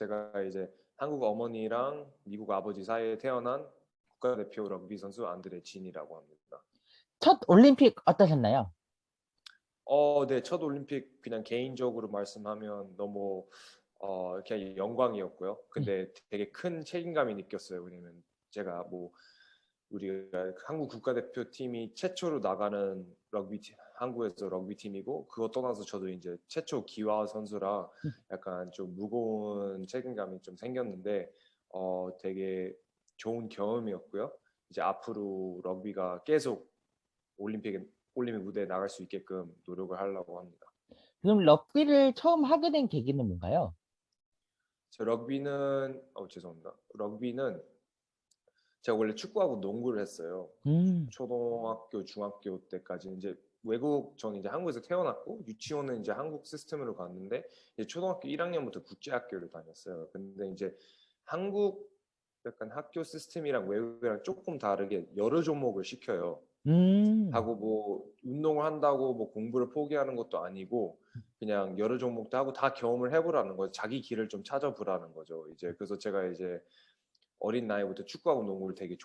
제가 이제 한국 어머니랑 미국 아버지 사이에 태어난 국가대표 럭비 선수 안드레 진이라고 합니다. 첫 올림픽 어떠셨나요? 네, 첫 올림픽 그냥 개인적으로 말씀하면 너무 그냥 영광이었고요. 네. 근데 되게 큰 책임감이 느꼈어요. 왜냐면 제가 뭐 우리가 한국 국가대표팀이 최초로 나가는 한국에서 럭비 팀이고 그거 떠나서 저도 이제 최초 기화 선수라 약간 좀 무거운 책임감이 좀 생겼는데 되게 좋은 경험이었고요. 이제 앞으로 럭비가 계속 올림픽 무대에 나갈 수 있게끔 노력을 하려고 합니다. 그럼 럭비를 처음 하게 된 계기는 뭔가요? 저 럭비는 죄송합니다. 럭비는 제가 원래 축구하고 농구를 했어요. 음. 초등학교, 중학교 때까지 이제 저는 이제 한국에서 태어났고 유치원은 이제 한국 시스템으로 갔는데 이제 초등학교 1학년부터 국제학교를 다녔어요. 근데 이제 한국 약간 학교 시스템이랑 외국이랑 조금 다르게 여러 종목을 시켜요. 음. 하고 뭐 운동을 한다고 뭐 공부를 포기하는 것도 아니고 그냥 여러 종목도 하고 다 경험을 해보라는 거죠. 자기 길을 좀 찾아보라는 거죠. 이제 그래서 제가 이제 어린 나이부터 축구하고 농구를 되게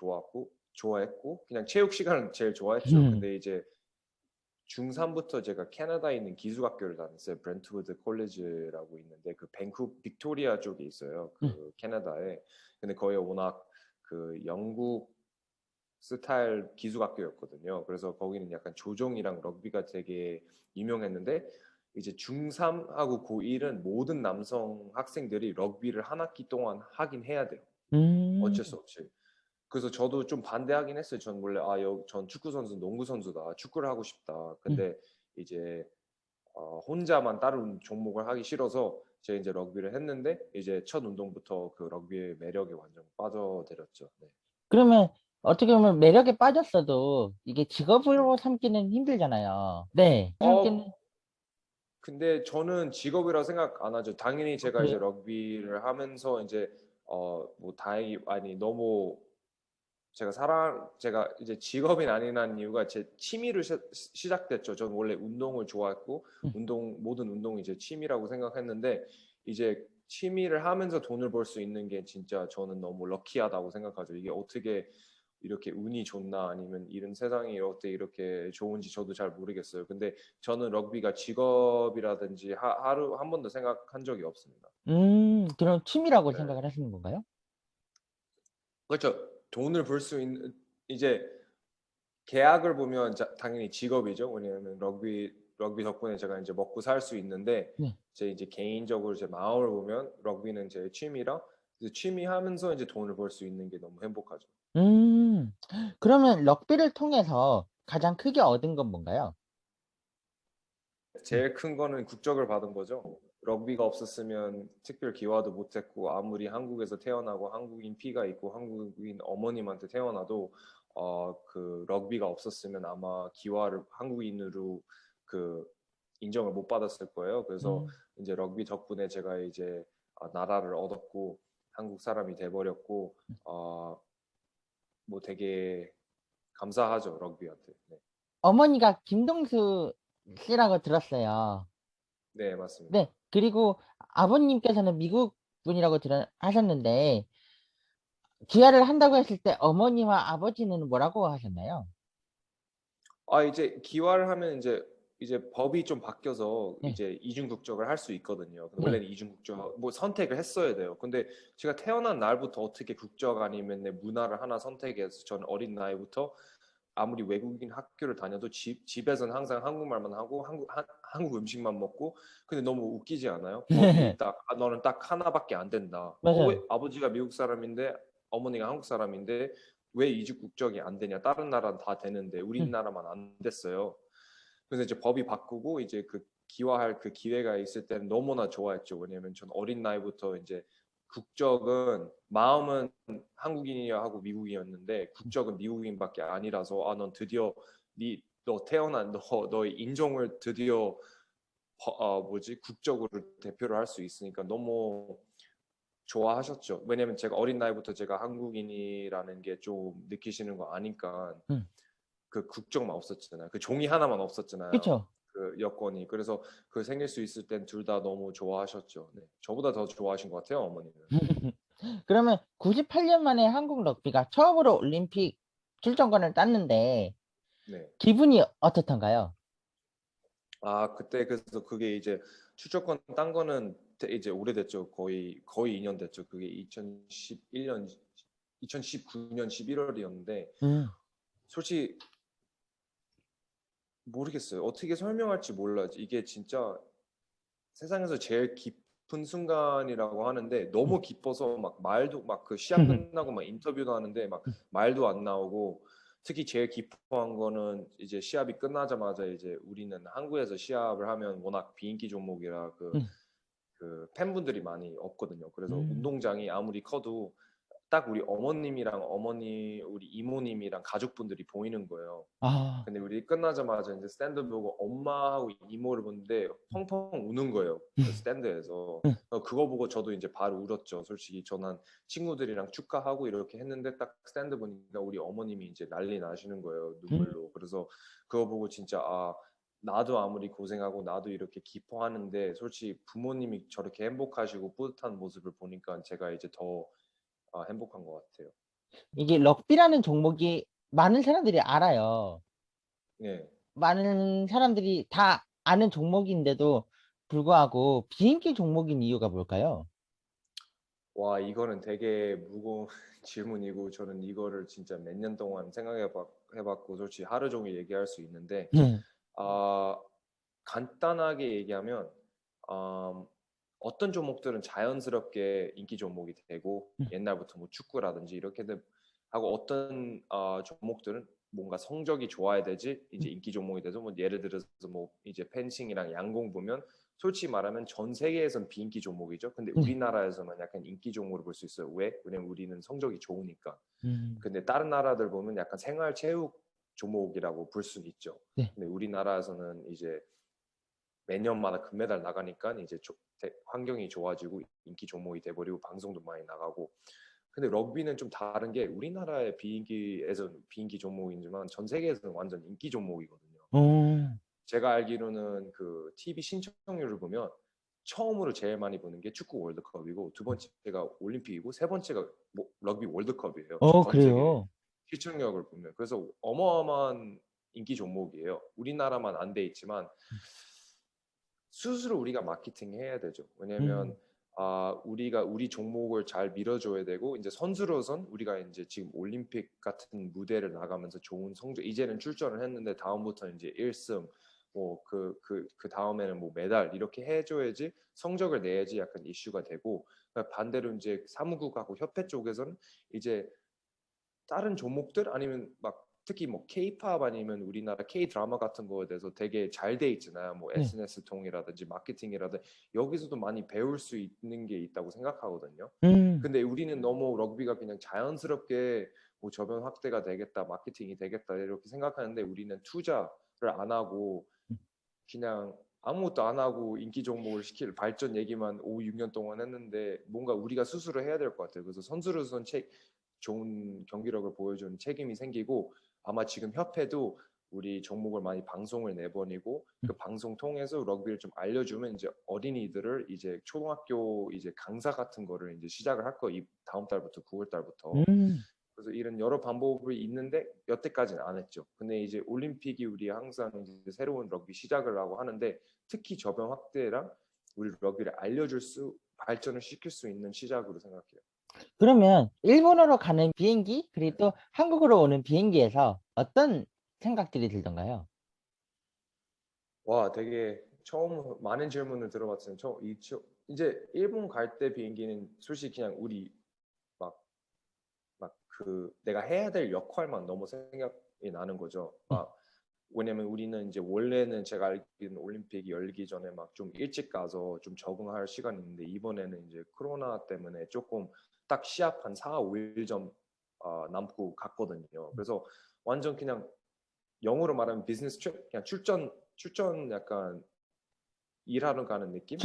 좋아했고 그냥 체육 시간을 제일 좋아했죠. 근데 이제 중3부터 제가 캐나다에 있는 기숙학교를 다녔어요. 브렌트우드 콜리지라고 있는데 그 밴쿠 빅토리아 쪽에 있어요. 네. 그 캐나다에. 근데 거기 워낙 그 영국 스타일 기숙학교였거든요. 그래서 거기는 약간 조종이랑 럭비가 되게 유명했는데 이제 중3하고 고1은 모든 남성 학생들이 럭비를 한 학기 동안 하긴 해야 돼요. 음. 어쩔 수 없이. 그래서 저도 좀 반대하긴 했어요. 전 원래 전 축구 선수, 농구 선수다. 축구를 하고 싶다. 음. 근데 이제 혼자만 다른 종목을 하기 싫어서 제가 이제 럭비를 했는데 이제 첫 운동부터 그 럭비의 매력에 완전 빠져들었죠. 네. 그러면 어떻게 보면 매력에 빠졌어도 이게 직업으로 삼기는 힘들잖아요. 네. 삼기는. 어, 근데 저는 직업이라 생각 안 하죠. 당연히 제가 이제 그래요? 럭비를 하면서 이제 뭐 다행히 아니 너무 제가 이제 직업이 아니라는 이유가 제 취미로 시작됐죠. 저는 원래 운동을 좋아했고 음. 모든 운동이 제 취미라고 생각했는데 이제 취미를 하면서 돈을 벌 수 있는 게 진짜 저는 너무 럭키하다고 생각하죠. 이게 어떻게 이렇게 운이 좋나 아니면 이런 세상이 어떻게 이렇게 좋은지 저도 잘 모르겠어요. 근데 저는 럭비가 직업이라든지 하루 한 번도 생각한 적이 없습니다. 그럼 취미라고 네. 생각을 하시는 건가요? 그렇죠. 돈을 벌 수 있는 이제 계약을 보면 당연히 직업이죠. 왜냐하면 럭비 덕분에 제가 이제 먹고 살 수 있는데 네. 제 이제 개인적으로 제 마음을 보면 럭비는 제 취미라 취미 하면서 이제 돈을 벌 수 있는 게 너무 행복하죠. 음. 그러면 럭비를 통해서 가장 크게 얻은 건 뭔가요? 네. 제일 큰 거는 국적을 받은 거죠. 럭비가 없었으면 특별 기화도 못했고 아무리 한국에서 태어나고 한국인 피가 있고 한국인 어머님한테 태어나도 그 럭비가 없었으면 아마 기화를 한국인으로 그 인정을 못 받았을 거예요. 그래서 음. 이제 럭비 덕분에 제가 이제 나라를 얻었고 한국 사람이 돼버렸고 뭐 되게 감사하죠 럭비한테. 네, 어머니가 김동수 씨라고 들었어요. 네 맞습니다. 네. 그리고 아버님께서는 미국 분이라고 하셨는데, 귀화를 한다고 했을 때 어머니와 아버지는 뭐라고 하셨나요? 이제 기화를 하면 이제 법이 좀 바뀌어서 네. 이제 이중 국적을 할 수 있거든요. 근데 네. 원래는 이중 국적 뭐 선택을 했어야 돼요. 근데 제가 태어난 날부터 어떻게 국적 아니면 내 문화를 하나 선택해서 저는 어린 나이부터 아무리 외국인 학교를 다녀도 집에서는 항상 한국말만 하고 한국 음식만 먹고 근데 너무 웃기지 않아요? 법이 딱 너는 딱 하나밖에 안 된다. 왜 맞아요. 아버지가 미국 사람인데 어머니가 한국 사람인데 왜 이주 국적이 안 되냐? 다른 나라는 다 되는데 음. 우리나라만 안 됐어요. 그래서 이제 법이 바꾸고 이제 그 기화할 그 기회가 있을 때는 너무나 좋아했죠. 왜냐면 전 어린 나이부터 이제 국적은 마음은 한국인이야 하고 미국인이었는데 국적은 미국인밖에 아니라서 넌 드디어 너 태어난 너의 인종을 드디어 뭐지 국적으로 대표를 할 수 있으니까 너무 좋아하셨죠. 왜냐면 제가 어린 나이부터 제가 한국인이라는 게 좀 느끼시는 거 아니까 음. 그 국적만 없었잖아요. 그 종이 하나만 없었잖아요. 그쵸. 그 여건이. 그래서 그 생길 수 있을 땐 둘 다 너무 좋아하셨죠. 네. 저보다 더 좋아하신 것 같아요, 어머니는. 그러면 98년 만에 한국 럭비가 처음으로 올림픽 출전권을 땄는데 네. 기분이 어떻던가요? 아, 그때 그래서 그게 이제 출전권 딴 거는 이제 오래됐죠. 거의 2년 됐죠. 그게 2011년 2019년 11월이었는데 음, 솔직히 모르겠어요. 어떻게 설명할지 몰라요. 이게 진짜 세상에서 제일 깊은 순간이라고 하는데 너무 기뻐서 막 말도 막 그 시합 끝나고 막 인터뷰도 하는데 막 말도 안 나오고 특히 제일 기뻐한 거는 이제 시합이 끝나자마자 이제 우리는 한국에서 시합을 하면 워낙 비인기 종목이라 음, 그 팬분들이 많이 없거든요. 그래서 음. 운동장이 아무리 커도 딱 우리 어머님이랑 우리 이모님이랑 가족분들이 보이는 거예요. 아, 근데 우리 끝나자마자 이제 스탠드 보고 엄마하고 이모를 보는데 펑펑 우는 거예요. 그 스탠드에서. 그거 보고 저도 이제 바로 울었죠. 솔직히 저는 친구들이랑 축하하고 이렇게 했는데 딱 스탠드 보니까 우리 어머님이 이제 난리 나시는 거예요. 음. 눈물로. 그래서 그거 보고 진짜 아, 나도 아무리 고생하고 나도 이렇게 기뻐하는데 솔직히 부모님이 저렇게 행복하시고 뿌듯한 모습을 보니까 제가 이제 더 행복한 것 같아요. 이게 럭비라는 종목이 많은 사람들이 알아요. 네. 많은 사람들이 다 아는 종목인데도 불구하고 비인기 종목인 이유가 뭘까요? 와, 이거는 되게 무거운 질문이고 저는 이거를 진짜 몇 년 동안 해봤고 솔직히 하루 종일 얘기할 수 있는데 네. 아, 간단하게 얘기하면 음, 어떤 종목들은 자연스럽게 인기 종목이 되고 옛날부터 뭐 축구라든지 이렇게들 하고 어떤 종목들은 뭔가 성적이 좋아야 되지 이제 인기 종목이 돼서 뭐 예를 들어서 뭐 이제 펜싱이랑 양궁 보면 솔직히 말하면 전 세계에선 비인기 종목이죠. 근데 네. 우리나라에서는 약간 인기 종목으로 볼 수 있어요. 왜? 왜냐면 우리는 성적이 좋으니까. 음, 근데 다른 나라들 보면 약간 생활체육 종목이라고 볼 수는 있죠. 네. 근데 우리나라에서는 이제 매년마다 금메달 나가니까 이제 환경이 좋아지고 인기 종목이 돼버리고 방송도 많이 나가고. 근데 럭비는 좀 다른 게 우리나라의 비인기에서 비인기 종목이지만 전 세계에서는 완전 인기 종목이거든요. 어, 제가 알기로는 그 TV 신청률을 보면 처음으로 제일 많이 보는 게 축구 월드컵이고 두 번째가 올림픽이고 세 번째가 뭐 럭비 월드컵이에요. 전 세계 그래요. 시청력을 보면. 그래서 어마어마한 인기 종목이에요. 우리나라만 안 돼 있지만 스스로 우리가 마케팅해야 되죠. 왜냐면 음, 우리가 우리 종목을 잘 밀어줘야 되고 이제 선수로선 우리가 이제 지금 올림픽 같은 무대를 나가면서 좋은 성적 이제는 출전을 했는데 다음부터 이제 1승 뭐 그 다음에는 뭐 메달 이렇게 해줘야지 성적을 내야지 약간 이슈가 되고 그러니까 반대로 이제 사무국하고 협회 쪽에서는 이제 다른 종목들 아니면 막 특히 뭐 K-팝 아니면 우리나라 K-드라마 같은 거에 대해서 되게 잘 돼 있잖아요. 뭐 네. SNS 통이라든지 마케팅이라든지 여기서도 많이 배울 수 있는 게 있다고 생각하거든요. 음, 근데 우리는 너무 럭비가 그냥 자연스럽게 뭐 저변 확대가 되겠다, 마케팅이 되겠다 이렇게 생각하는데 우리는 투자를 안 하고 그냥 아무것도 안 하고 인기 종목을 시킬 발전 얘기만 5, 6년 동안 했는데 뭔가 우리가 스스로 해야 될 것 같아요. 그래서 선수로서는 좋은 경기력을 보여주는 책임이 생기고 아마 지금 협회도 우리 종목을 많이 방송을 내보내고 그 방송 통해서 럭비를 좀 알려주면 이제 어린이들을 이제 초등학교 이제 강사 같은 거를 이제 시작을 할 거예요. 다음 달부터 9월 달부터. 음. 그래서 이런 여러 방법이 있는데 여태까지는 안 했죠. 근데 이제 올림픽이 우리 항상 이제 새로운 럭비 시작을 하고 하는데 특히 저변 확대랑 우리 럭비를 발전을 시킬 수 있는 시작으로 생각해요. 그러면 일본으로 가는 비행기, 그리고 또 한국으로 오는 비행기에서 어떤 생각들이 들던가요? 와, 되게 처음 많은 질문을 들어봤어요. 이제 일본 갈 때 비행기는 솔직히 그냥 우리 막 내가 해야 될 역할만 너무 생각이 나는 거죠. 왜냐면 우리는 이제 원래는 제가 알기로는 올림픽이 열기 전에 막 좀 일찍 가서 좀 적응할 시간이 있는데 이번에는 이제 코로나 때문에 조금 딱 시합 한 4, 5일 전 남고 갔거든요. 그래서 완전 그냥 영어로 말하면 비즈니스 트립, 그냥 출전 약간 일하러 가는 느낌? 막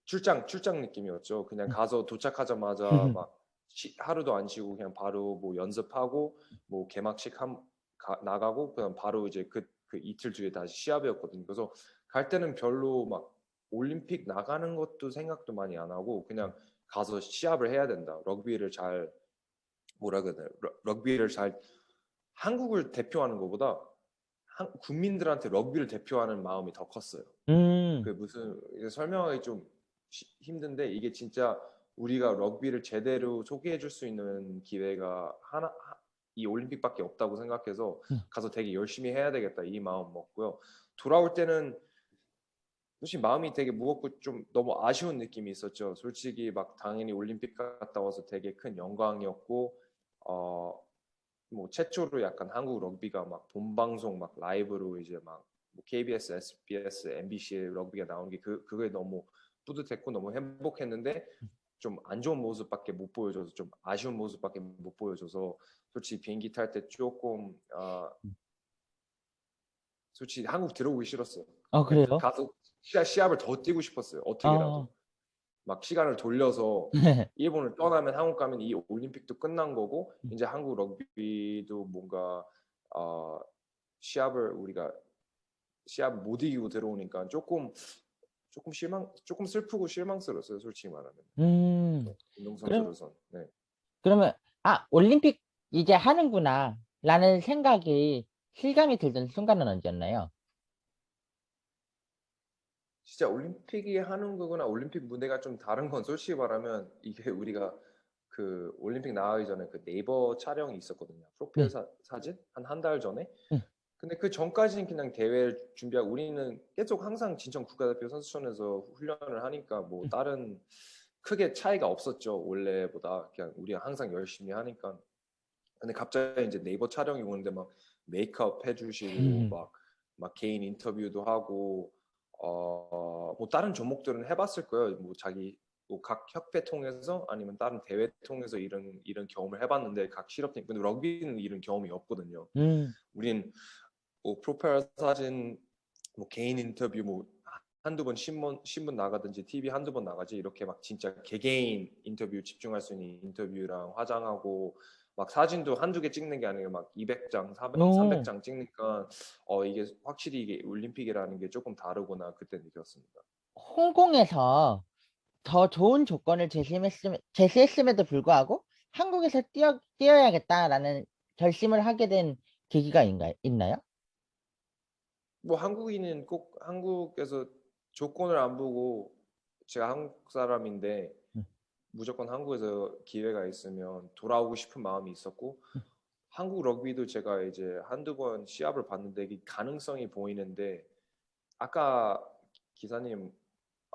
출장. 출장 느낌이었죠. 그냥 가서 도착하자마자 막 하루도 안 쉬고 그냥 바로 뭐 연습하고 뭐 개막식 나가고 그냥 바로 이제 그 이틀 뒤에 다시 시합이었거든요. 그래서 갈 때는 별로 막 올림픽 나가는 것도 생각도 많이 안 하고 그냥 가서 시합을 해야 된다. 럭비를 잘 뭐라 그래야 되나 럭비를 잘 한국을 대표하는 것보다 국민들한테 럭비를 대표하는 마음이 더 컸어요. 그 음, 무슨 설명하기 좀 힘든데 이게 진짜 우리가 럭비를 제대로 소개해 줄 수 있는 기회가 이 올림픽밖에 없다고 생각해서 음, 가서 되게 열심히 해야 되겠다 이 마음 먹고요. 돌아올 때는 솔직히 마음이 되게 무겁고 좀 너무 아쉬운 느낌이 있었죠. 솔직히 막 당연히 올림픽 갔다 와서 되게 큰 영광이었고 뭐 최초로 약간 한국 럭비가 막 본방송 막 라이브로 이제 막뭐 KBS, SBS, MBC에 럭비가 나오는 게 그게 너무 뿌듯했고 너무 행복했는데 좀 안 좋은 모습밖에 못 보여줘서 좀 아쉬운 모습밖에 못 보여줘서 솔직히 비행기 탈 때 조금 솔직히 한국 들어오기 싫었어요. 그냥 그래요? 가서 시합을 더 뛰고 싶었어요. 어떻게라도 아, 막 시간을 돌려서 네. 일본을 떠나면 한국 가면 이 올림픽도 끝난 거고 이제 한국 럭비도 뭔가 어, 시합을 우리가 시합 못 이기고 들어오니까 조금 슬프고 실망스러웠어요. 솔직히 말하면 음, 그럼, 운동선수로선. 네. 그러면, 올림픽 이제 하는구나, 라는 생각이, 실감이 들던 순간은 언제였나요? 진짜 올림픽이 하는 거구나. 올림픽 무대가 좀 다른 건 솔직히 말하면 이게 우리가 그 올림픽 나가기 전에 그 네이버 촬영이 있었거든요. 프로필 네. 사진 한 달 전에. 네. 근데 그 전까지는 그냥 대회를 준비하고 우리는 계속 항상 진천 국가대표 선수촌에서 훈련을 하니까 뭐 다른 크게 차이가 없었죠. 원래보다 그냥 우리가 항상 열심히 하니까. 근데 갑자기 이제 네이버 촬영이 오는데 막 메이크업 해주시고 막 개인 인터뷰도 하고 뭐 다른 종목들은 해봤을 거예요. 뭐 자기 뭐 각 협회 통해서 아니면 다른 대회 통해서 이런 경험을 해봤는데 각 실업팀 근데 럭비는 이런 경험이 없거든요. 음, 우린 뭐 프로파일 사진, 뭐 개인 인터뷰 뭐 한두 번 신문 나가든지 TV 한두 번 나가지 이렇게 막 진짜 개개인 인터뷰 집중할 수 있는 인터뷰랑 화장하고 막 사진도 한두 개 찍는 게 아니라 막 200장, 400, 오, 300장 찍으니까 이게 확실히 이게 올림픽이라는 게 조금 다르구나 그때 느꼈습니다. 홍콩에서 더 좋은 조건을 제시했음에도 불구하고 한국에서 뛰어야겠다라는 결심을 하게 된 계기가 있나요? 뭐 한국인은 꼭 한국에서 조건을 안 보고 제가 한국 사람인데 음, 무조건 한국에서 기회가 있으면 돌아오고 싶은 마음이 있었고 한국 럭비도 제가 이제 한두 번 시합을 봤는데 이 가능성이 보이는데 아까 기사님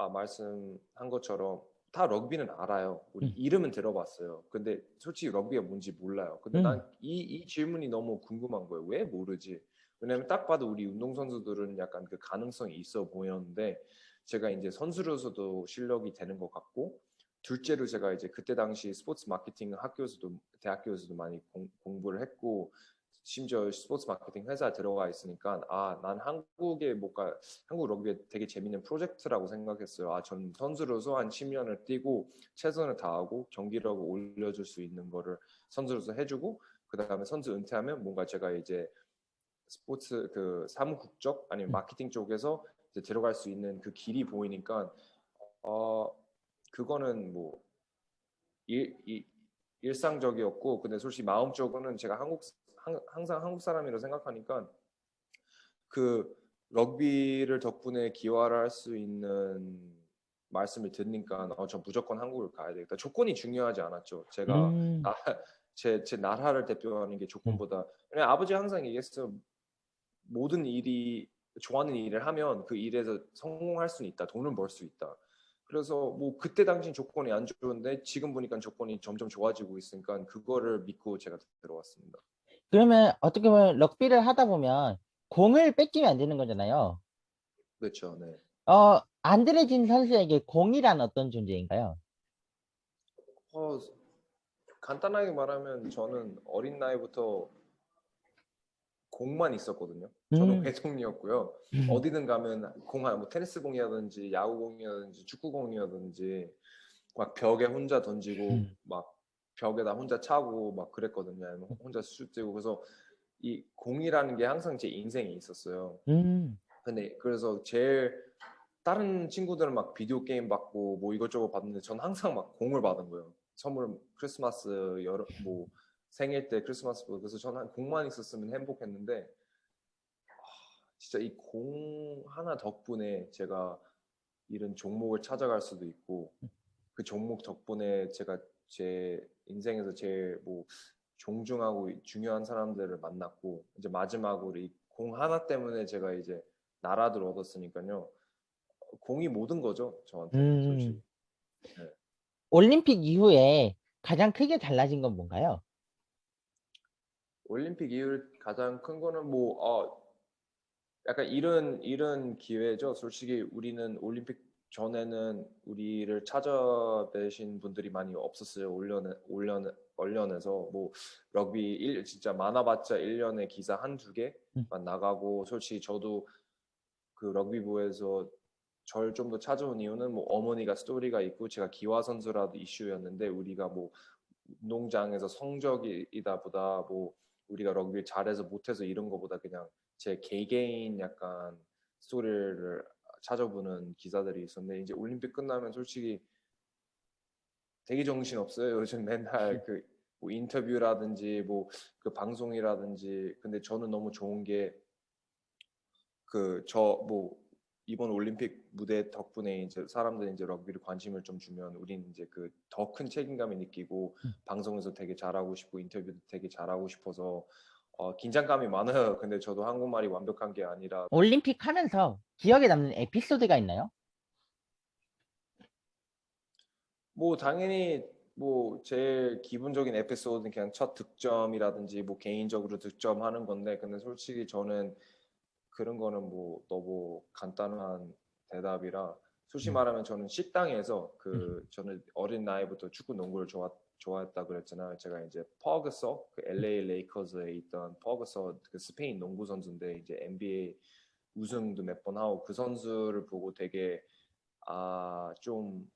말씀한 것처럼 다 럭비는 알아요. 우리 음, 이름은 들어봤어요. 근데 솔직히 럭비가 뭔지 몰라요. 근데 음, 난 이 질문이 너무 궁금한 거예요. 왜 모르지? 왜냐면 딱 봐도 우리 운동선수들은 약간 그 가능성이 있어 보였는데 제가 이제 선수로서도 실력이 되는 것 같고 둘째로 제가 이제 그때 당시 스포츠 마케팅 학교에서도 대학교에서도 많이 공부를 했고 심지어 스포츠 마케팅 회사에 들어가 있으니까 난 한국에 뭔가 한국 럭비에 되게 재밌는 프로젝트라고 생각했어요. 전 선수로서 한 10년을 뛰고 최선을 다하고 경기력을 올려줄 수 있는 거를 선수로서 해주고 그 다음에 선수 은퇴하면 뭔가 제가 이제 스포츠 그 사무국적 아니면 음. 마케팅 쪽에서 이제 들어갈 수 있는 그 길이 보이니까 어 그거는 뭐 일상적이었고 근데 솔직히 마음적으로는 제가 항상 한국 사람이라고 생각하니까 그 럭비를 덕분에 기여를 할 수 있는 말씀을 듣니까 저 무조건 한국을 가야 되겠다. 조건이 중요하지 않았죠. 제가 음, 나, 제 나라를 대표하는 게 음. 조건보다 왜냐 아버지 항상 얘기했어요. 모든 일이 좋아하는 일을 하면 그 일에서 성공할 수 있다. 돈을 벌 수 있다. 그래서 뭐 그때 당시 조건이 안 좋은데 지금 보니까 조건이 점점 좋아지고 있으니까 그거를 믿고 제가 들어왔습니다. 그러면 어떻게 보면 럭비를 하다 보면 공을 뺏기면 안 되는 거잖아요. 그렇죠. 네. 안드레진 선수에게 공이란 어떤 존재인가요? 어, 간단하게 말하면 저는 어린 나이부터 공만 있었거든요. 저는 음, 외동이었고요. 음, 어디든 가면 뭐 테니스 공이라든지 야구 공이라든지 축구 공이라든지 막 벽에 혼자 던지고 음, 막 벽에다 혼자 차고 막 그랬거든요. 아니면 혼자 슛 뛰고 그래서 이 공이라는 게 항상 제 인생에 있었어요. 음, 근데 그래서 제일 다른 친구들은 막 비디오 게임 받고 뭐 이것저것 받는데 전 항상 막 공을 받은 거예요. 선물 크리스마스 여름 뭐 생일 때 크리스마스 그래서 저는 공만 있었으면 행복했는데 진짜 이 공 하나 덕분에 제가 이런 종목을 찾아갈 수도 있고 그 종목 덕분에 제가 제 인생에서 제일 뭐 존중하고 중요한 사람들을 만났고 이제 마지막으로 이 공 하나 때문에 제가 이제 나라들 얻었으니까요. 공이 모든 거죠, 저한테는 솔직히. 음. 네. 올림픽 이후에 가장 크게 달라진 건 뭔가요? 올림픽 이후 가장 큰 거는 뭐 약간 이런 기회죠. 솔직히 우리는 올림픽 전에는 우리를 찾아뵈신 분들이 많이 없었어요. 올연에서 뭐 럭비 진짜 많아봤자 1년에 기사 한두 음, 개만 나가고 솔직히 저도 그 럭비부에서 절 좀 더 찾아온 이유는 뭐 어머니가 스토리가 있고 제가 기화 선수라도 이슈였는데 우리가 뭐 운동장에서 성적이다 보다 뭐 우리가 럭비를 잘해서 못해서 이런 거보다 그냥 제 개개인 약간 스토리를 찾아보는 기사들이 있었는데 이제 올림픽 끝나면 솔직히 되게 정신 없어요. 요즘 맨날 그뭐 인터뷰라든지 뭐 그 방송이라든지 근데 저는 너무 좋은 게 그 저 뭐 이번 올림픽 무대 덕분에 이제 사람들이 이제 럭비를 관심을 좀 주면 우리는 이제 그 더 큰 책임감이 느끼고 음. 방송에서 되게 잘하고 싶고 인터뷰도 되게 잘하고 싶어서 긴장감이 많아요. 근데 저도 한국말이 완벽한 게 아니라 올림픽 하면서 기억에 남는 에피소드가 있나요? 뭐 당연히 뭐 제일 기본적인 에피소드는 그냥 첫 득점이라든지 뭐 개인적으로 득점하는 건데 근데 솔직히 저는 그런 거는 뭐 너무 간단한 대답이라 솔직히 음, 말하면 저는 식당에서 음, 그 저는 어린 나이부터 축구 농구를 좋아했다 그랬잖아요. 제가 이제 퍼거서 그 음. LA 레이커즈에 있던 퍼거서 그 스페인 농구 선수인데 이제 NBA 우승도 몇 번 하고 그 선수를 보고 되게 좀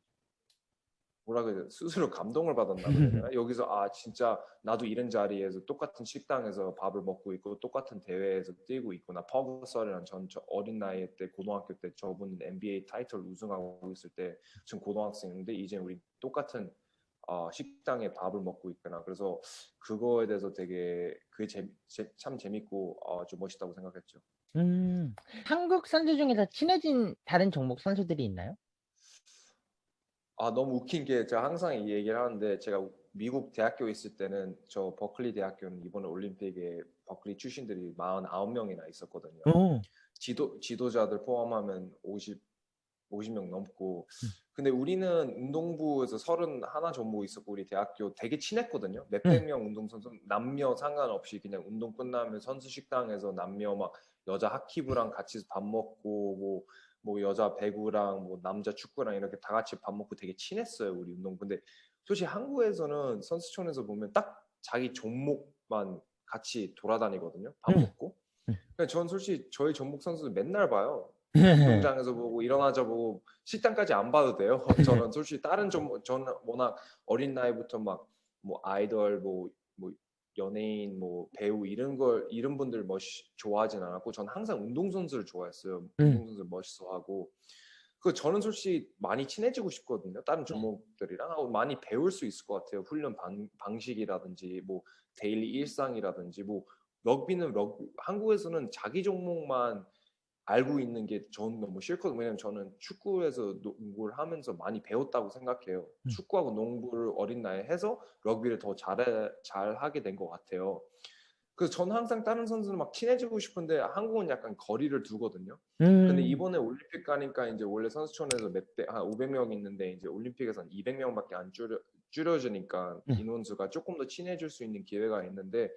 뭐라 그래야 돼 스스로 감동을 받았나 그래야 되나 여기서 진짜 나도 이런 자리에서 똑같은 식당에서 밥을 먹고 있고 똑같은 대회에서 뛰고 있구나 퍼거설이란 저 어린 나이 때 고등학교 때 저분 NBA 타이틀 우승하고 있을 때 지금 고등학생인데 이제 우리 똑같은 식당에 밥을 먹고 있구나 그래서 그거에 대해서 되게 그게 참 재밌고 좀 멋있다고 생각했죠. 음, 한국 선수 중에서 친해진 다른 종목 선수들이 있나요? 너무 웃긴 게 제가 항상 이 얘기를 하는데 제가 미국 대학교 있을 때는 저 버클리 대학교는 이번에 올림픽에 버클리 출신들이 49명이나 있었거든요. 오, 지도자들 포함하면 50명 넘고 음, 근데 우리는 운동부에서 31 종목 있었고 우리 대학교 되게 친했거든요. 몇백 네. 명 운동선수 남녀 상관없이 그냥 운동 끝나면 선수 식당에서 남녀 막 여자 하키부랑 같이 밥 먹고 뭐 여자 배구랑 뭐 남자 축구랑 이렇게 다 같이 밥 먹고 되게 친했어요 우리 운동. 근데 솔직히 한국에서는 선수촌에서 보면 딱 자기 종목만 같이 돌아다니거든요. 밥 음, 먹고. 음. 근데 전 솔직히 저희 전북 선수들 맨날 봐요. 운동장에서 보고 일어나자 보고 식당까지 안 봐도 돼요. 저는 솔직히 다른 저는 워낙 어린 나이부터 막 뭐 아이돌 뭐 연예인 뭐 배우 이런 분들 좋아하진 않았고 저는 항상 운동선수를 좋아했어요. 음, 운동선수 멋있어하고 그 저는 솔직히 많이 친해지고 싶거든요. 다른 네. 종목들이랑 하고 많이 배울 수 있을 것 같아요. 훈련 방식이라든지 뭐 데일리 일상이라든지 뭐 럭비는 한국에서는 자기 종목만 알고 있는 게 저는 너무 싫거든요. 왜냐면 저는 축구에서 농구를 하면서 많이 배웠다고 생각해요. 음, 축구하고 농구를 어린 나이에 해서 럭비를 더 잘하게 된 것 같아요. 그래서 저는 항상 다른 선수는 막 친해지고 싶은데 한국은 약간 거리를 두거든요. 근데 음, 이번에 올림픽 가니까 이제 원래 선수촌에서 한 500명 있는데 이제 올림픽에서는 200명밖에 안 줄여지니까 음, 인원수가 조금 더 친해질 수 있는 기회가 있는데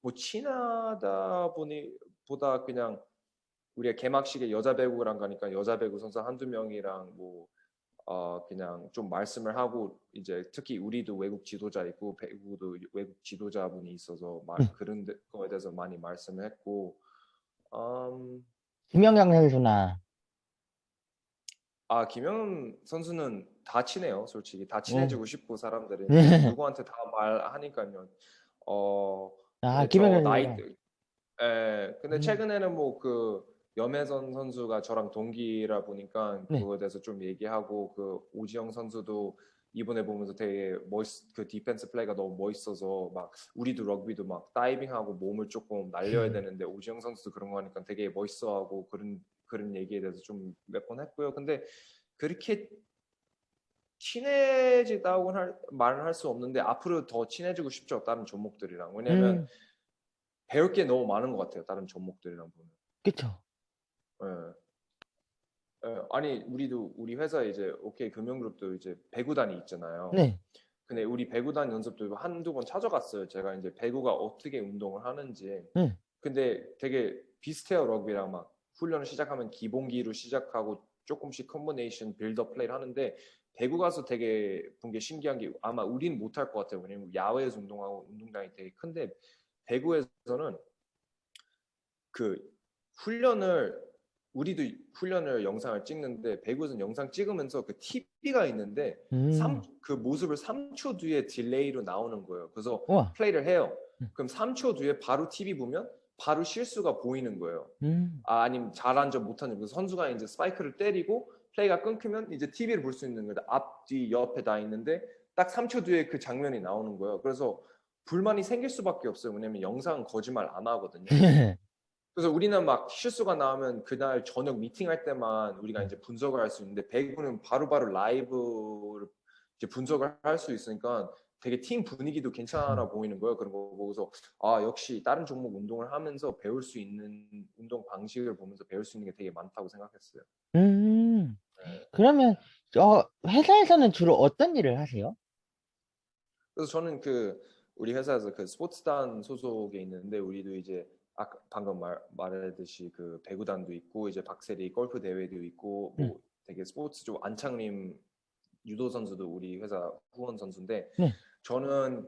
뭐 친하다 보니 보다 그냥 우리가 개막식에 여자 배구랑 가니까 여자 배구 선수 한두 명이랑 뭐 그냥 좀 말씀을 하고 이제 특히 우리도 외국 지도자 있고 배구도 외국 지도자분이 있어서 음. 그런 거에 대해서 많이 말씀을 했고 음, 김연경 선수나, 김현 선수는 다 친해요 솔직히 다 오, 친해지고 싶고 사람들이 근데 누구한테 다 말하니까요 근데 저 김연경 나이 선수가, 예, 근데 음, 최근에는 뭐 그 염혜선 선수가 저랑 동기라 보니까 네. 그거에 대해서 좀 얘기하고 그 오지영 선수도 이번에 보면서 되게 그 디펜스 플레이가 너무 멋있어서 막 우리도 럭비도 막 다이빙하고 몸을 조금 날려야 되는데 오지영 선수도 그런 거 하니까 되게 멋있어하고 그런 얘기에 대해서 좀 몇 번 했고요. 근데 그렇게 친해지다고 말은 할 수 없는데 앞으로 더 친해지고 싶죠. 다른 종목들이랑. 왜냐면 음, 배울 게 너무 많은 것 같아요. 다른 종목들이랑 보면. 그쵸. 예. 예. 아니 우리 회사에 이제 OK 금융그룹도 이제 배구단이 있잖아요. 네. 근데 우리 배구단 연습도 한두 번 찾아갔어요. 제가 이제 배구가 어떻게 운동을 하는지. 네. 근데 되게 비슷해요. 럭비랑 막 훈련을 시작하면 기본기로 시작하고 조금씩 컴비네이션 빌드업 플레이를 하는데 배구 가서 되게 본 게 신기한 게 아마 우린 못할 것 같아요. 왜냐면 야외에서 운동하고 운동장이 되게 큰데 배구에서는 그 훈련을 우리도 훈련을 영상을 찍는데 배구에서는 영상 찍으면서 그 TV가 있는데 음, 그 모습을 3초 뒤에 딜레이로 나오는 거예요. 그래서 우와. 플레이를 해요. 그럼 3초 뒤에 바로 TV 보면 바로 실수가 보이는 거예요. 음, 아니면 잘한 점 못한 점. 그래서 선수가 이제 스파이크를 때리고 플레이가 끊기면 이제 TV를 볼 수 있는 거예요. 앞, 뒤, 옆에 다 있는데 딱 3초 뒤에 그 장면이 나오는 거예요. 그래서 불만이 생길 수밖에 없어요. 왜냐면 영상은 거짓말 안 하거든요. 그래서 우리는 막 실수가 나오면 그날 저녁 미팅할 때만 우리가 이제 분석을 할 수 있는데 배구는 바로바로 라이브를 이제 분석을 할 수 있으니까 되게 팀 분위기도 괜찮아 보이는 거예요. 그런 거 보고서 아 역시 다른 종목 운동을 하면서 배울 수 있는 운동 방식을 보면서 배울 수 있는 게 되게 많다고 생각했어요. 음. 네. 그러면, 회사에서는 주로 어떤 일을 하세요? 그래서 저는 그 우리 회사에서 그 스포츠단 소속에 있는데 우리도 이제 아까 방금 말했듯이 그 배구단도 있고 이제 박세리 골프 대회도 있고 네. 뭐 되게 스포츠 쪽 안창림 유도 선수도 우리 회사 후원 선수인데 네. 저는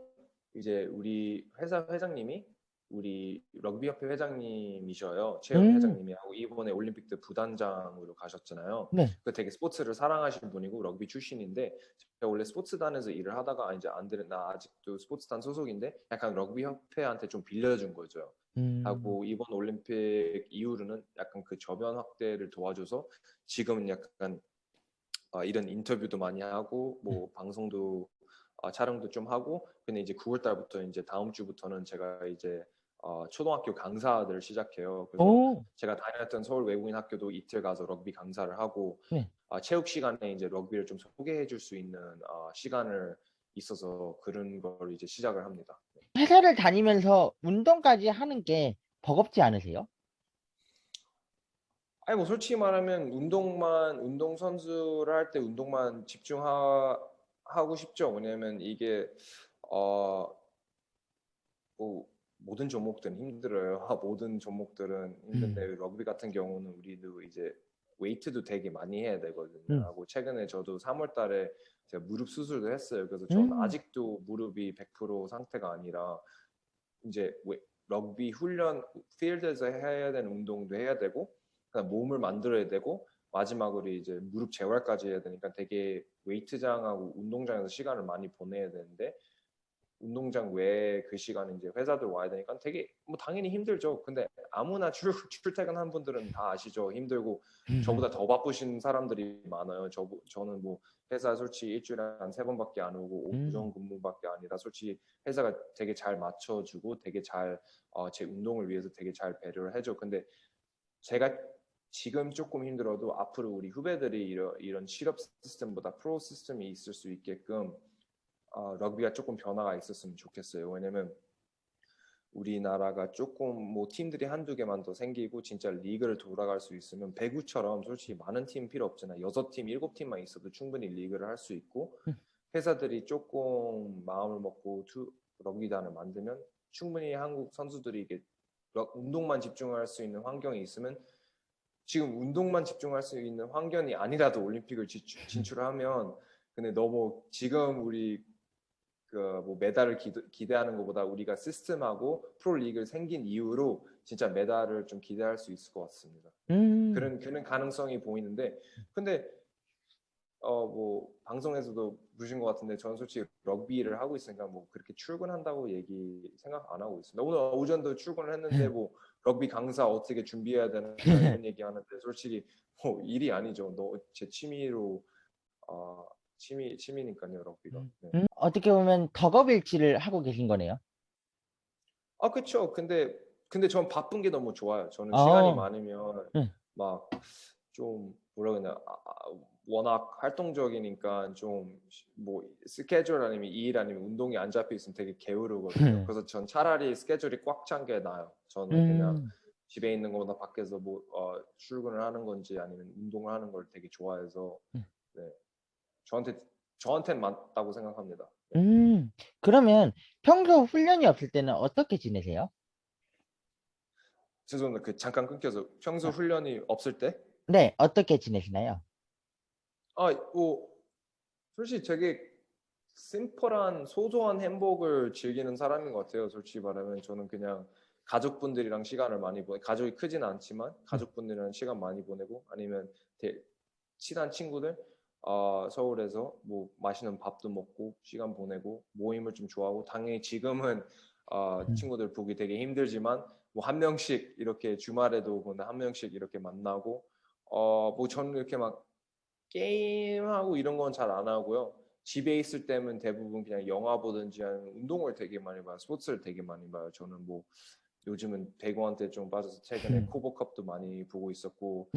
이제 우리 회사 회장님이 우리 럭비협회 회장님이셔요. 최영 음, 회장님이 하고 이번에 올림픽 때 부단장으로 가셨잖아요. 네. 그 되게 스포츠를 사랑하시는 분이고 럭비 출신인데 제가 원래 스포츠단에서 일을 하다가 이제 안 되는 나 아직도 스포츠단 소속인데 약간 럭비 협회한테 좀 빌려준 거죠. 음, 하고 이번 올림픽 이후로는 약간 그 저변 확대를 도와줘서 지금은 약간 이런 인터뷰도 많이 하고 네. 뭐 방송도 촬영도 좀 하고 근데 이제 9월 달부터 이제 다음 주부터는 제가 이제 초등학교 강사들을 시작해요. 그래서 오, 제가 다녔던 서울 외국인 학교도 이틀 가서 럭비 강사를 하고 네. 체육 시간에 이제 럭비를 좀 소개해 줄 수 있는 시간을 있어서 그런 걸 이제 시작을 합니다. 회사를 다니면서 운동까지 하는 게 버겁지 않으세요? 아니 뭐 솔직히 말하면 운동 선수를 할 때 운동만 집중하고 싶죠. 왜냐면 이게 어 뭐 모든 종목들은 힘들어요. 모든 종목들은 음, 힘든데 러그비 같은 경우는 우리도 이제 웨이트도 되게 많이 해야 되거든요. 음, 하고 최근에 저도 3월 달에 제가 무릎 수술도 했어요. 그래서 저는 음, 아직도 무릎이 100% 상태가 아니라 이제 럭비 훈련 필드에서 해야 되는 운동도 해야 되고 그다음 몸을 만들어야 되고 마지막으로 이제 무릎 재활까지 해야 되니까 되게 웨이트장하고 운동장에서 시간을 많이 보내야 되는데 운동장 외에 그 시간에 이제 회사들 와야 되니까 되게 뭐 당연히 힘들죠. 근데 아무나 출퇴근한 분들은 다 아시죠. 힘들고 저보다 더 바쁘신 사람들이 많아요. 저는 뭐 회사 솔직히 일주일에 한 3번밖에 안 오고 음, 오전 근무밖에 아니라 솔직히 회사가 되게 잘 맞춰주고 되게 잘 제 운동을 위해서 되게 잘 배려를 해줘. 근데 제가 지금 조금 힘들어도 앞으로 우리 후배들이 이런 실업 시스템보다 프로 시스템이 있을 수 있게끔 럭비가 조금 변화가 있었으면 좋겠어요. 왜냐면 우리나라가 조금 뭐 팀들이 한두 개만 더 생기고 진짜 리그를 돌아갈 수 있으면 배구처럼 솔직히 많은 팀 필요 없잖아. 6팀, 7팀만 있어도 충분히 리그를 할 수 있고 음, 회사들이 조금 마음을 먹고 럭비단을 만들면 충분히 한국 선수들이 이게 운동만 집중할 수 있는 환경이 있으면 지금 운동만 집중할 수 있는 환경이 아니라도 올림픽을 진출하면 근데 너무 지금 우리 그 뭐 메달을 기대하는 것보다 우리가 시스템하고 프로 리그를 생긴 이후로 진짜 메달을 좀 기대할 수 있을 것 같습니다. 음, 그런 가능성이 보이는데 근데 뭐 방송에서도 보신 것 같은데 저는 솔직히 럭비를 하고 있으니까 뭐 그렇게 출근한다고 얘기 생각 안 하고 있습니다. 오늘 오전도 출근을 했는데 뭐 럭비 강사 어떻게 준비해야 되나 이런 얘기하는데 솔직히 뭐 일이 아니죠. 제 취미로 취미니까요 럭비가. 네. 어떻게 보면 덕업일치를 하고 계신 거네요. 그쵸. 근데 전 바쁜 게 너무 좋아요. 저는 시간이 어, 많으면 네. 막 좀 뭐라 그러나 워낙 활동적이니까 좀 뭐 스케줄 아니면 일 아니면 운동이 안 잡혀 있으면 되게 게으르거든요. 그래서 전 차라리 스케줄이 꽉 찬 게 나아요. 저는 그냥 음, 집에 있는 것보다 밖에서 뭐 출근을 하는 건지 아니면 운동을 하는 걸 되게 좋아해서 네. 저한테 저한테는 맞다고 생각합니다. 네. 그러면 평소 훈련이 없을 때는 어떻게 지내세요? 죄송합니다. 그 잠깐 끊겨서 평소 아, 훈련이 없을 때 네, 어떻게 지내시나요? 뭐 솔직히 되게 심플한 소소한 행복을 즐기는 사람인 것 같아요. 솔직히 말하면 저는 그냥 가족분들이랑 시간을 많이 가족이 크지는 않지만 가족분들이랑 시간 많이 보내고 아니면 친한 친구들 서울에서 뭐 맛있는 밥도 먹고 시간 보내고 모임을 좀 좋아하고 당연히 지금은 음, 친구들 보기 되게 힘들지만 뭐 한 명씩 이렇게 주말에도 한 명씩 이렇게 만나고 뭐 저는 이렇게 막 게임하고 이런 건 잘 안 하고요. 집에 있을 때면 대부분 그냥 영화 보든지 아니면 운동을 되게 많이 봐요. 스포츠를 되게 많이 봐요. 저는 뭐 요즘은 배구한테 좀 빠져서 최근에 코보컵도 많이 보고 있었고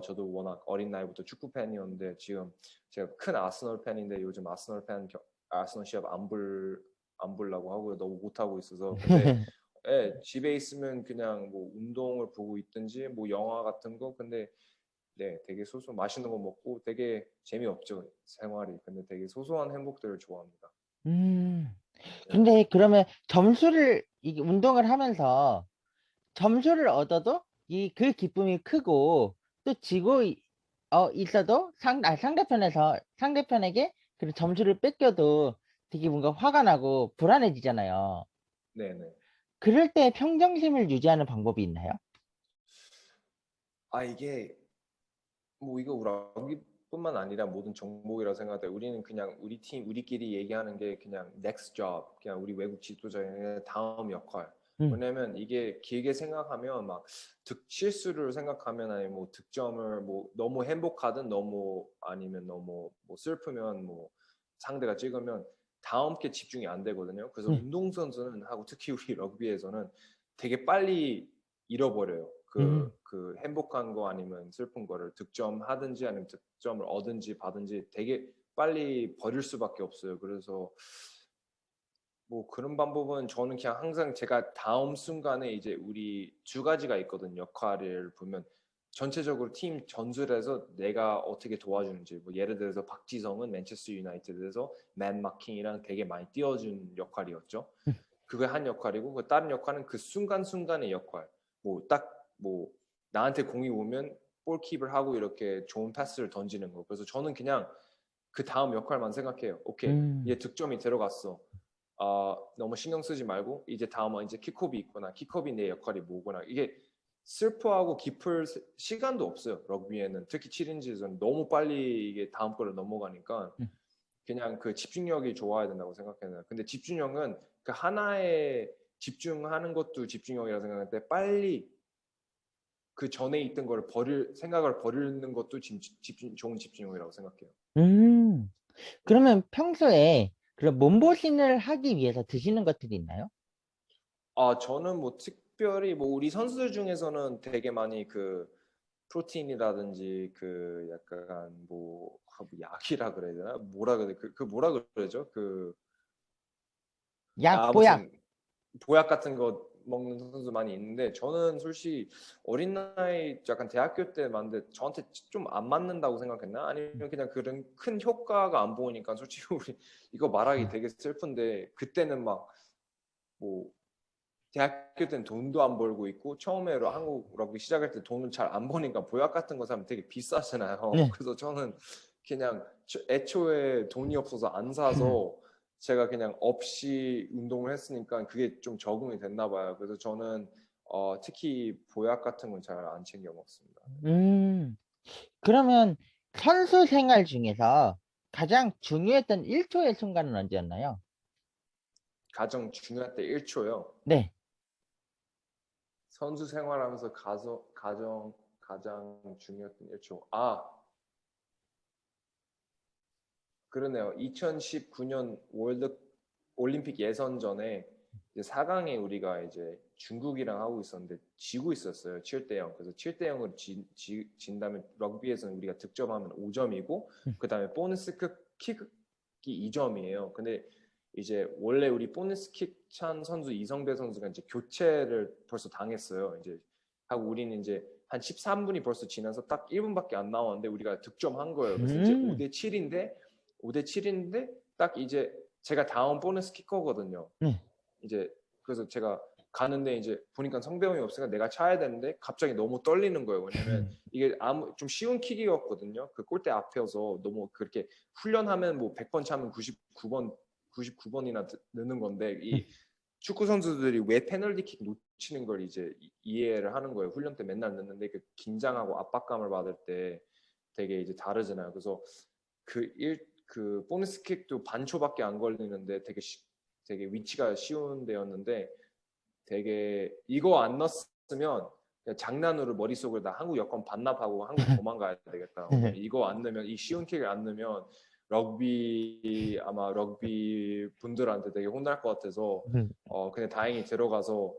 저도 워낙 어린 나이부터 축구 팬이었는데 지금 제가 큰 아스널 팬인데 요즘 아스널 시합 안 보려고 하고요. 너무 못 하고 있어서 근데 집에 있으면 그냥 뭐 운동을 보고 있든지 뭐 영화 같은 거 근데 네, 되게 소소 맛있는 거 먹고 되게 재미없죠, 생활이. 근데 되게 소소한 행복들을 좋아합니다. 음, 네. 근데 그러면 이게 운동을 하면서 점수를 얻어도 그 기쁨이 크고 또 있어도 상대편에게 그 점수를 뺏겨도 되게 뭔가 화가 나고 불안해지잖아요. 네, 네. 그럴 때 평정심을 유지하는 방법이 있나요? 이게 뭐 이거 락비뿐만 아니라 모든 종목이라고 생각해. 우리는 그냥 우리 팀 우리끼리 얘기하는 게 그냥 next job, 그냥 우리 외국 지도자의 다음 역할. 음, 왜냐면 이게 길게 생각하면 막 실수를 생각하면 아니 뭐 득점을 뭐 너무 행복하든 너무 아니면 너무 뭐 슬프면 뭐 상대가 찍으면 다음 게 집중이 안 되거든요. 그래서 음, 운동선수는 하고 특히 우리 럭비에서는 되게 빨리 잃어버려요. 음, 그 행복한 거 아니면 슬픈 거를 득점하든지 아니면 득점을 얻든지 받든지 되게 빨리 버릴 수밖에 없어요. 그래서 뭐 그런 방법은 저는 그냥 항상 제가 다음 순간에 이제 우리 두 가지가 있거든 역할을 보면 전체적으로 팀 전술에서 내가 어떻게 도와주는지 뭐 예를 들어서 박지성은 맨체스터 유나이티드에서 맨 마킹이랑 되게 많이 띄워준 역할이었죠. 음, 그게 한 역할이고 그 다른 역할은 그 순간순간의 역할. 뭐 딱 뭐 나한테 공이 오면 볼킵을 하고 이렇게 좋은 패스를 던지는 거. 그래서 저는 그냥 그 다음 역할만 생각해요. 오케이, 음, 얘 득점이 들어갔어. 너무 신경 쓰지 말고 이제 다음은 이제 킥업이 있구나. 킥업이 내 역할이 뭐구나. 이게 슬퍼하고 기쁠 시간도 없어요. 럭비에는 특히 7인지에서는 너무 빨리 이게 다음 거를 넘어가니까 음, 그냥 그 집중력이 좋아야 된다고 생각해요. 근데 집중력은 그 하나에 집중하는 것도 집중력이라고 생각하는데 빨리 그 전에 있던 걸 생각을 버리는 것도 좋은 집중력이라고 생각해요. 음. 네. 그러면 평소에 그런 몸보신을 하기 위해서 드시는 것들이 있나요? 저는 뭐 특별히 뭐 우리 선수들 중에서는 되게 많이 그 프로틴이라든지 그 약간 뭐 약이라 그래야 되나? 뭐라 그래? 그 뭐라 그러죠? 약, 보약. 아무튼 보약 같은 거 먹는 선수 많이 있는데 저는 솔직히 어린 나이 약간 대학교 때 맞는데 저한테 좀 안 맞는다고 생각했나? 아니면 그냥 그런 큰 효과가 안 보이니까 솔직히 우리 이거 말하기 되게 슬픈데 그때는 막 뭐 대학교 때는 돈도 안 벌고 있고 처음에 한국 러비 시작할 때 돈을 잘 안 버니까 보약 같은 거 사면 되게 비싸잖아요. 네. 그래서 저는 그냥 애초에 돈이 없어서 안 사서 제가 그냥 없이 운동을 했으니까 그게 좀 적응이 됐나 봐요. 그래서 저는 특히 보약 같은 건 잘 안 챙겨 먹습니다. 음, 그러면 선수 생활 중에서 가장 중요했던 1초의 순간은 언제였나요? 가장 중요할 때 1초요. 네. 선수 생활하면서 가장 중요했던 1초. 그러네요. 2019년 올림픽 예선전에 이제 4강에 우리가 이제 중국이랑 하고 있었는데 지고 있었어요. 7대 0. 그래서 7대 0으로 진다면 럭비에서는 우리가 득점하면 5점이고 그다음에 보너스 킥이 2점이에요. 근데 이제 원래 우리 보너스 킥 찬 선수 이성배 선수가 이제 교체를 벌써 당했어요. 이제 하고 우리는 이제 한 13분이 벌써 지나서 딱 1분밖에 안 나왔는데 우리가 득점한 거예요. 그래서 이제 음, 5대 7인데 딱 이제 제가 다음 보너스 키커거든요. 네. 이제 그래서 제가 가는데 이제 보니까 성병이 없으니까 내가 차야 되는데 갑자기 너무 떨리는 거예요. 왜냐면 이게 좀 쉬운 킥이었거든요. 그 골대 앞에서 너무 그렇게 훈련하면 뭐 100번 차면 99번이나 넣는 건데 이 축구 선수들이 왜 페널티킥 놓치는 걸 이제 이해를 하는 거예요. 훈련 때 맨날 넣는데 그 긴장하고 압박감을 받을 때 되게 이제 다르잖아요. 그래서 그 보너스 킥도 반초밖에 안 걸리는데 되게 위치가 쉬운 데였는데 되게 이거 안 넣었으면 그냥 장난으로 머릿속을 나 한국 여권 반납하고 한국 도망가야 되겠다. 왜냐면 이거 안 넣으면 이 쉬운 킥을 안 넣으면 아마 럭비 분들한테 되게 혼날 것 같아서 근데 다행히 들어가서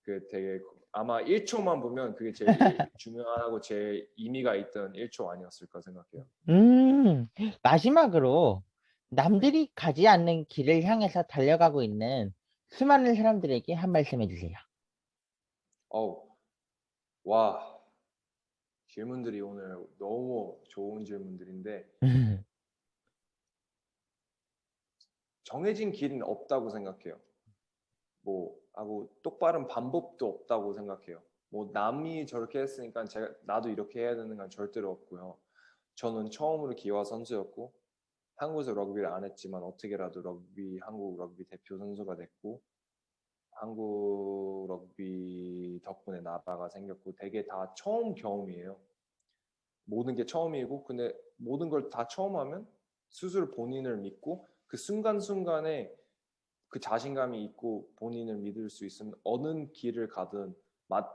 그 되게 아마 1초만 보면 그게 제일 중요하고 제일 의미가 있던 1초 아니었을까 생각해요. 마지막으로 네. 남들이 가지 않는 길을 향해서 달려가고 있는 수많은 사람들에게 한 말씀 해주세요. 어우, 와, 질문들이 오늘 너무 좋은 질문들인데 정해진 길은 없다고 생각해요. 뭐 하고 똑바른 방법도 없다고 생각해요. 뭐 남이 저렇게 했으니까 나도 이렇게 해야 되는 건 절대로 없고요. 저는 처음으로 기화 선수였고 한국에서 럭비를 안 했지만 어떻게라도 한국 럭비 대표 선수가 됐고 한국 럭비 덕분에 나라가 생겼고 되게 다 처음 경험이에요. 모든 게 처음이고 근데 모든 걸 다 처음 하면 스스로 본인을 믿고 그 순간순간에 그 자신감이 있고 본인을 믿을 수 있으면 어느 길을 가든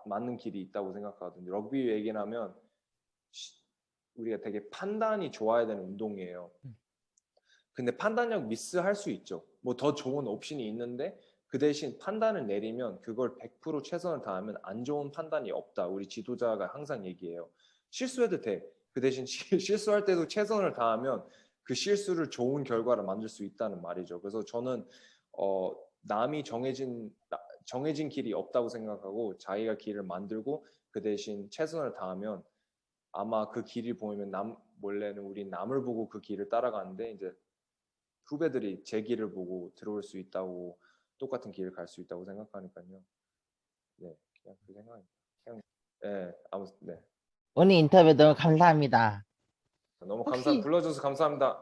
맞는 길이 있다고 생각하거든요. 럭비 얘기를 하면 우리가 되게 판단이 좋아야 되는 운동이에요. 근데 판단력 미스할 수 있죠. 뭐 더 좋은 옵션이 있는데 그 대신 판단을 내리면 그걸 100% 최선을 다하면 안 좋은 판단이 없다. 우리 지도자가 항상 얘기해요. 실수해도 돼. 그 대신 실수할 때도 최선을 다하면 그 실수를 좋은 결과를 만들 수 있다는 말이죠. 그래서 저는 남이 정해진 길이 없다고 생각하고 자기가 길을 만들고 그 대신 최선을 다하면 아마 그 길을 보이면 원래는 우리 남을 보고 그 길을 따라가는데 이제 후배들이 제 길을 보고 들어올 수 있다고 똑같은 길을 갈 수 있다고 생각하니까요. 네, 그냥 그 생각입니다. 그냥 아무튼 네. 오늘 인터뷰 너무 감사합니다. 너무 혹시 불러줘서 감사합니다.